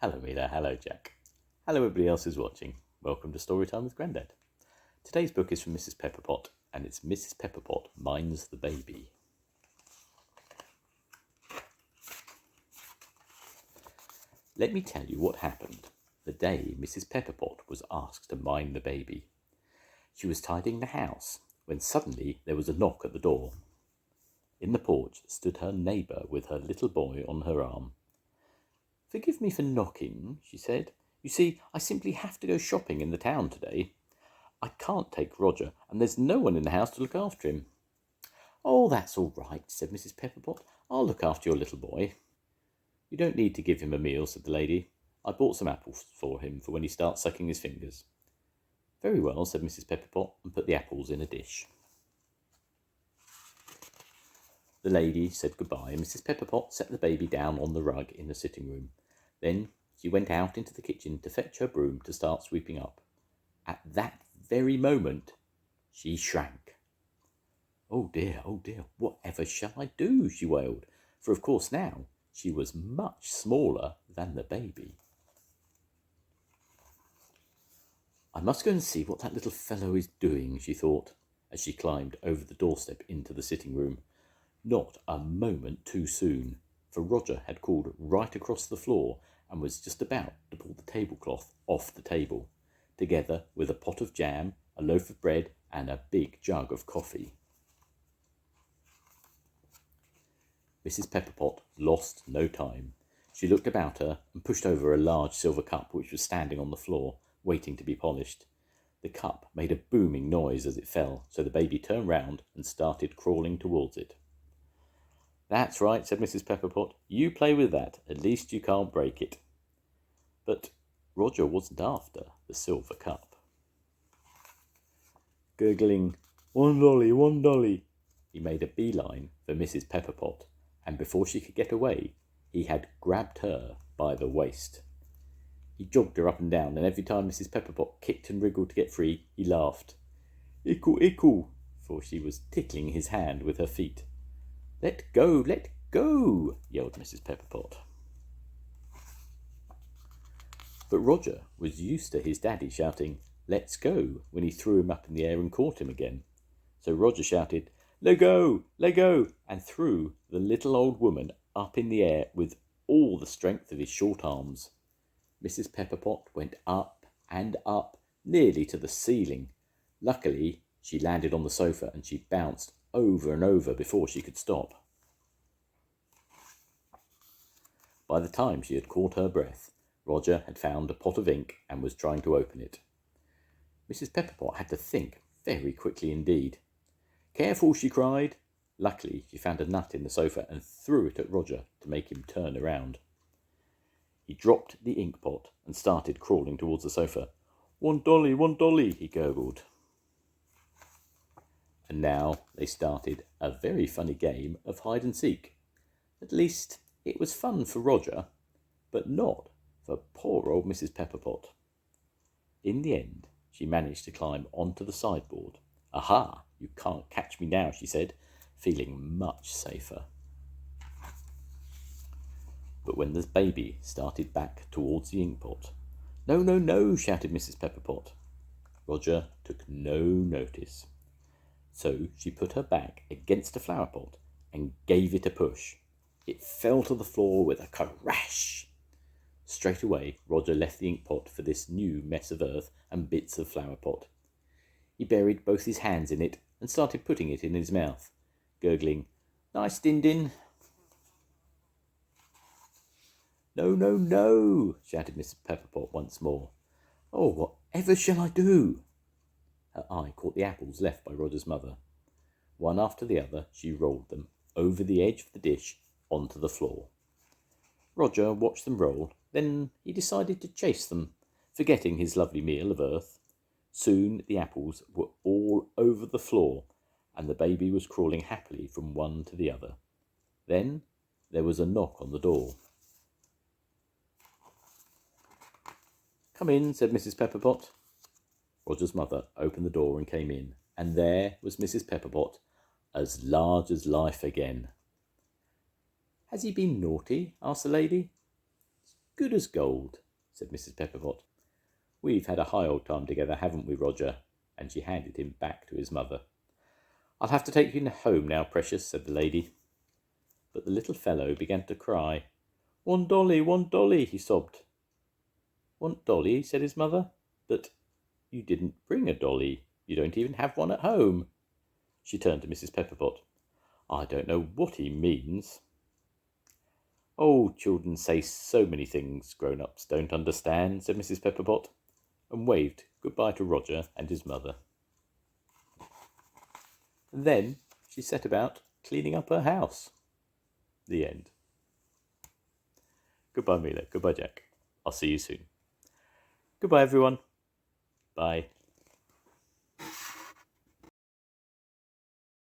Hello Mila, hello Jack. Hello everybody else who's watching. Welcome to Storytime with Grandad. Today's book is from Mrs Pepperpot and it's Mrs Pepperpot Minds the Baby. Let me tell you what happened the day Mrs Pepperpot was asked to mind the baby. She was tidying the house when suddenly there was a knock at the door. In the porch stood her neighbour with her little boy on her arm. "Forgive me for knocking," she said. "You see, I simply have to go shopping in the town today. I can't take Roger, and there's no one in the house to look after him." "Oh, that's all right," said Mrs Pepperpot. "I'll look after your little boy." "You don't need to give him a meal," said the lady. "I bought some apples for him for when he starts sucking his fingers." "Very well," said Mrs Pepperpot, and put the apples in a dish. The lady said goodbye, and Mrs Pepperpot set the baby down on the rug in the sitting room. Then she went out into the kitchen to fetch her broom to start sweeping up. At that very moment, she shrank. Oh dear, whatever shall I do?" she wailed, for of course now she was much smaller than the baby. "I must go and see what that little fellow is doing," she thought, as she climbed over the doorstep into the sitting room. Not a moment too soon, for Roger had crawled right across the floor and was just about to pull the tablecloth off the table, together with a pot of jam, a loaf of bread, and a big jug of coffee. Mrs Pepperpot lost no time. She looked about her and pushed over a large silver cup which was standing on the floor, waiting to be polished. The cup made a booming noise as it fell, so the baby turned round and started crawling towards it. "That's right," said Mrs Pepperpot. "You play with that. At least you can't break it." But Roger wasn't after the silver cup. Gurgling, "One dolly, one dolly," he made a beeline for Mrs Pepperpot, and before she could get away, he had grabbed her by the waist. He jogged her up and down, and every time Mrs Pepperpot kicked and wriggled to get free, he laughed. "Ickle, ickle," for she was tickling his hand with her feet. Let go, yelled Mrs Pepperpot. But Roger was used to his daddy shouting, "Let's go," when he threw him up in the air and caught him again. So Roger shouted, let go, and threw the little old woman up in the air with all the strength of his short arms. Mrs Pepperpot went up and up, nearly to the ceiling. Luckily, she landed on the sofa and she bounced over and over before she could stop. By the time she had caught her breath, Roger had found a pot of ink and was trying to open it. Mrs Pepperpot had to think very quickly indeed. "Careful," she cried. Luckily, she found a nut in the sofa and threw it at Roger to make him turn around. He dropped the ink pot and started crawling towards the sofa. one dolly," he gurgled. And now they started a very funny game of hide and seek. At least, it was fun for Roger, but not for poor old Mrs Pepperpot. In the end, she managed to climb onto the sideboard. "Aha, you can't catch me now," she said, feeling much safer. But when the baby started back towards the ink pot, No, shouted Mrs Pepperpot. Roger took no notice. So she put her back against a flower pot and gave it a push. It fell to the floor with a crash. Straight away, Roger left the ink pot for this new mess of earth and bits of flower pot. He buried both his hands in it and started putting it in his mouth, gurgling, "Nice din-din." No, shouted Mrs Pepperpot once more. "Oh, whatever shall I do?" Her eye caught the apples left by Roger's mother. One after the other, she rolled them over the edge of the dish onto the floor. Roger watched them roll, then he decided to chase them, forgetting his lovely meal of earth. Soon the apples were all over the floor, and the baby was crawling happily from one to the other. Then there was a knock on the door. "Come in," said Mrs Pepperpot. Roger's mother opened the door and came in, and there was Mrs Pepperpot, as large as life again. "Has he been naughty?" asked the lady. good as gold, said Mrs. Pepperpot. We've had a high old time together, haven't we, Roger? And she handed him back to his mother. I'll have to take you home now, precious, said the lady. But the little fellow began to cry. Want Dolly, he sobbed. Want Dolly, said his mother. But you didn't bring a dolly. You don't even have one at home. She turned to Mrs. Pepperpot. I don't know what he means. Oh, children say so many things grown-ups don't understand, said Mrs. Pepperpot, and waved goodbye to Roger and his mother. And then she set about cleaning up her house. The end. Goodbye, Mila. Goodbye, Jack. I'll see you soon. Goodbye, everyone. Bye.